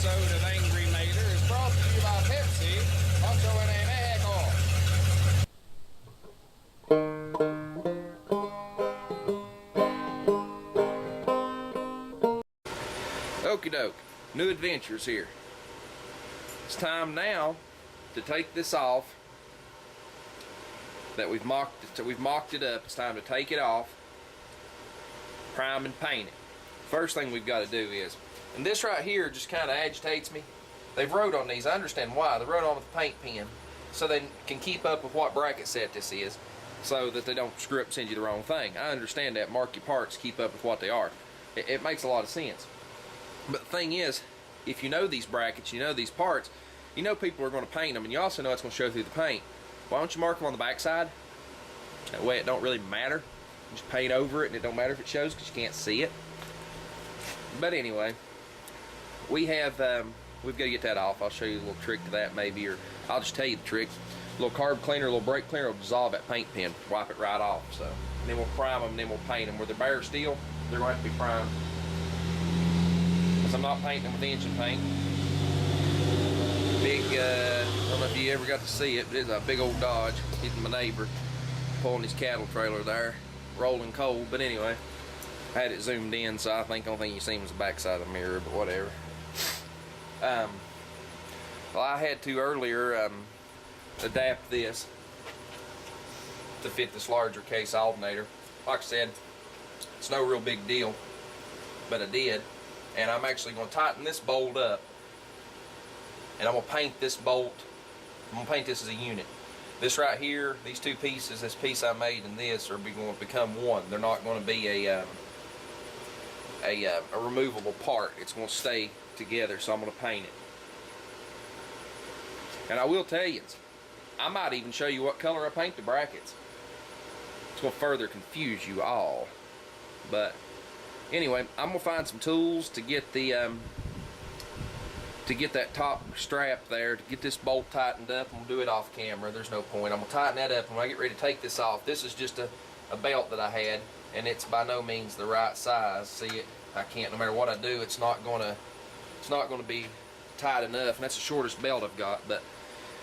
episode of Angry Mater is brought to you by Pepsi, Mucho en Mexico. Okie doke, new adventures here. It's time now to take this off. That we've mocked it up. It's time to take it off, prime and paint it. First thing we've got to do is, and this right here just kind of agitates me. They've wrote on these. I understand why. They wrote on with a paint pen so they can keep up with what bracket set this is, so that they don't screw up and send you the wrong thing. I understand that. Mark your parts, keep up with what they are. It makes a lot of sense. But the thing is, if you know these brackets, you know these parts, you know people are going to paint them, and you also know it's going to show through the paint. Why don't you mark them on the back side? That way it don't really matter. Just paint over it and it don't matter if it shows because you can't see it. But anyway, we have, we've got to get that off. I'll show you a little trick to that maybe, or I'll just tell you the trick. A little carb cleaner, a little brake cleaner will dissolve that paint pen, wipe it right off. So, and then we'll prime them, and then we'll paint them. Where they're bare steel, they're going to have to be primed. Because I'm not painting them with engine paint. Big, I don't know if you ever got to see it, but it's a big old Dodge hitting my neighbor, pulling his cattle trailer there, rolling coal. But anyway, I had it zoomed in, so I think the only thing you seen was the backside of the mirror, but whatever. Well, I had to earlier adapt this to fit this larger case alternator. Like I said, it's no real big deal, but I did. And I'm actually going to tighten this bolt up. And I'm going to paint this bolt, I'm going to paint this as a unit. This right here, these two pieces, this piece I made and this are going to become one. They're not going to be a removable part. It's going to stay together, so I'm going to paint it. And I will tell you, I might even show you what color I paint the brackets. It's going to further confuse you all. But anyway, I'm going to find some tools to get the that top strap there, to get this bolt tightened up, and we'll do it off camera. There's no point. I'm going to tighten that up, and when I get ready to take this off, this is just a belt that I had, and it's by no means the right size. See it? I can't, no matter what I do, it's not going to be tight enough, and that's the shortest belt I've got. But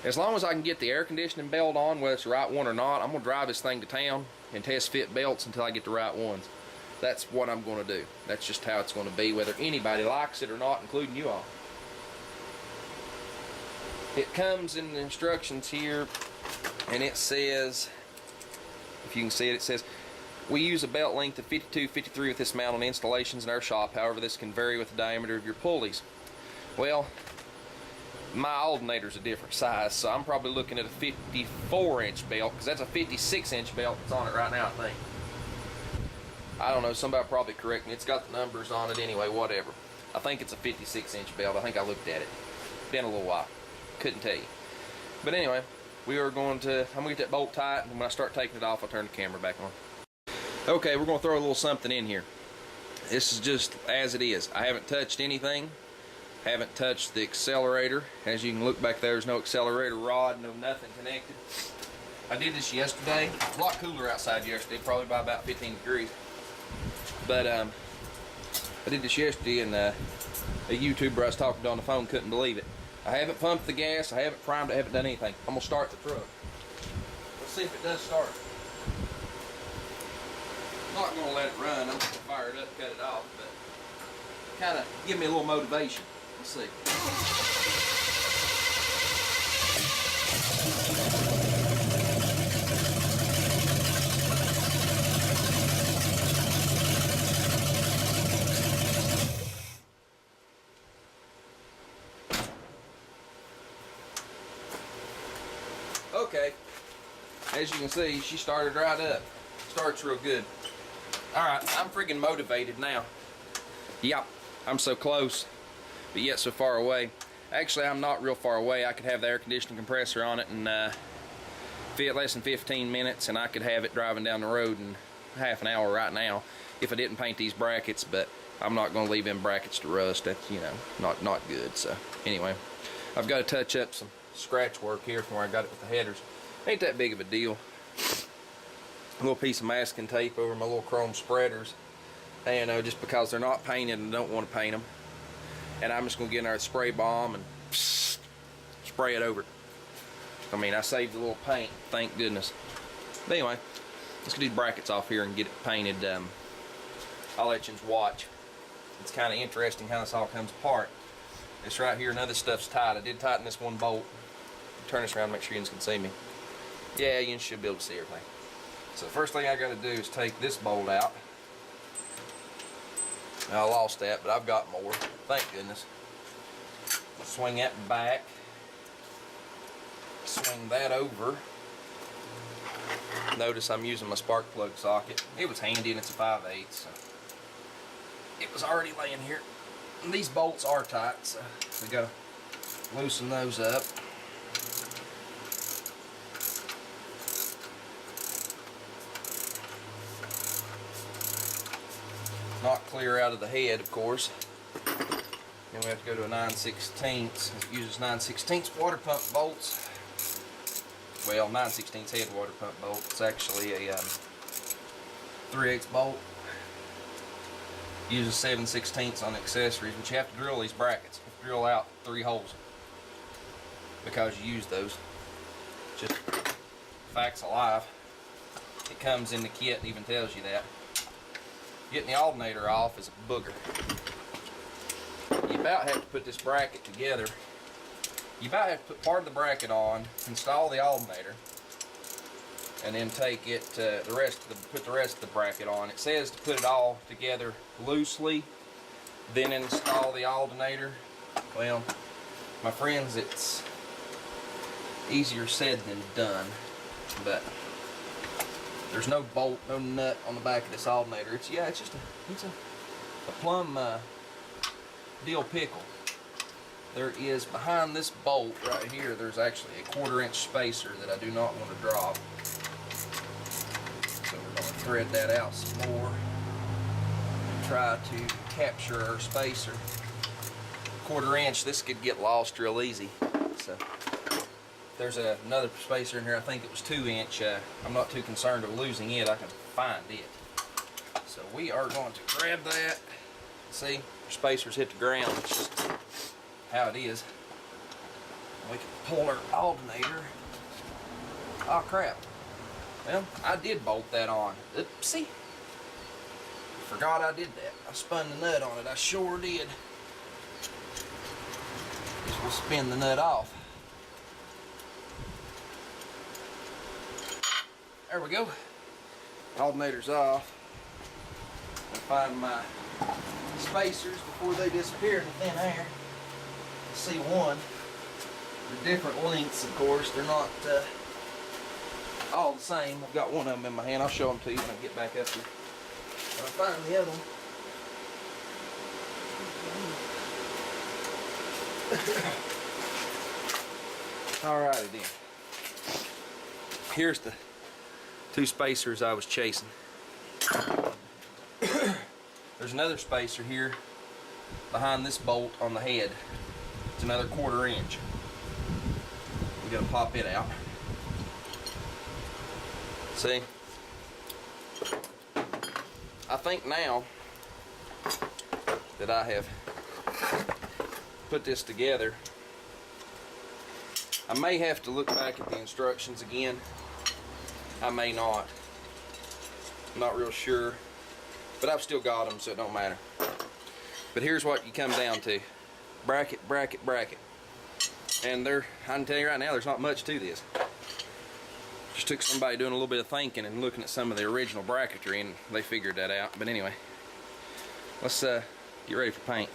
as long as I can get the air conditioning belt on, whether it's the right one or not, I'm going to drive this thing to town and test fit belts until I get the right ones. That's what I'm going to do. That's just how it's going to be, whether anybody likes it or not, including you all. It comes in the instructions here, and it says, if you can see it, it says, we use a belt length of 52-53 with this mount on installations in our shop. However, this can vary with the diameter of your pulleys. Well, my alternator's a different size, so I'm probably looking at a 54-inch belt, because that's a 56-inch belt that's on it right now, I think. I don't know, somebody will probably correct me. It's got the numbers on it anyway, whatever. I think it's a 56-inch belt. I think I looked at it. Been a little while. Couldn't tell you. But anyway, I'm going to get that bolt tight, and when I start taking it off, I'll turn the camera back on. Okay, we're going to throw a little something in here. This is just as it is. I haven't touched anything. Haven't touched the accelerator. As you can look back there, there's no accelerator rod, no nothing connected. I did this yesterday. A lot cooler outside yesterday, probably by about 15 degrees. But I did this yesterday, and a YouTuber I was talking to on the phone couldn't believe it. I haven't pumped the gas, I haven't primed it, I haven't done anything. I'm going to start the truck. Let's see if it does start. I'm not going to let it run. I'm just going to fire it up, cut it off, but kind of give me a little motivation. Let's see. Okay, as you can see, she started right up. Starts real good. Alright, I'm freaking motivated now. Yep, I'm so close, but yet so far away. Actually, I'm not real far away. I could have the air conditioning compressor on it in less than 15 minutes, and I could have it driving down the road in half an hour right now if I didn't paint these brackets, but I'm not going to leave them brackets to rust. That's, you know, not good. So anyway, I've got to touch up some scratch work here from where I got it with the headers. Ain't that big of a deal. A little piece of masking tape over my little chrome spreaders, and just because they're not painted and don't want to paint them. and I'm just gonna get in there with spray bomb and spray it over. I mean, I saved a little paint, thank goodness. But anyway, let's get these brackets off here and get it painted. I'll let you watch. It's kind of interesting how this all comes apart. This right here and other stuff's tight. I did tighten this one bolt. Turn this around, make sure you can see me. Yeah, you should be able to see everything. So the first thing I got to do is take this bolt out. Now, I lost that, but I've got more. Thank goodness. Swing that back. Swing that over. Notice I'm using my spark plug socket. It was handy and it's a 5/8, so it was already laying here. And these bolts are tight, so we gotta loosen those up. Not clear out of the head, of course. Then we have to go to a 9/16. It uses 9/16 water pump bolts. Well, 9/16 head water pump bolt. It's actually a 3/8 bolt. Uses 7/16 on accessories, but you have to drill these brackets. You have to drill out 3 holes because you use those. Just facts of life. It comes in the kit and even tells you that. Getting the alternator off is a booger. You about have to put this bracket together. You about have to put part of the bracket on, install the alternator, and then take it put the rest of the bracket on. It says to put it all together loosely, then install the alternator. Well, my friends, it's easier said than done, but there's no bolt, no nut on the back of this alternator. It's just a plumb dill pickle. There is behind this bolt right here, there's actually a 1/4 inch spacer that I do not want to drop. So we're going to thread that out some more and try to capture our spacer. 1/4 inch, this could get lost real easy. So there's another spacer in here, I think it was 2 inch. I'm not too concerned of losing it, I can find it. So we are going to grab that. See, our spacers hit the ground, it's just how it is. We can pull our alternator. Oh crap. Well, I did bolt that on. Oopsie. Forgot I did that. I spun the nut on it. I sure did. Just will spin the nut off. There we go. Alternator's off. I'll find my spacers before they disappear in the thin air. C1. They're different lengths, of course. They're not all the same. I've got one of them in my hand. I'll show them to you when I get back up here. I'll find the other one. Alrighty then. Here's the 2 spacers I was chasing. There's another spacer here behind this bolt on the head. It's another 1/4 inch. We gotta pop it out. See? I think now that I have put this together, I may have to look back at the instructions again. I may not. I'm not real sure. But I've still got them, so it don't matter. But here's what you come down to. Bracket, bracket, bracket. And I can tell you right now, there's not much to this. Just took somebody doing a little bit of thinking and looking at some of the original bracketry, and they figured that out. But anyway, let's get ready for paint.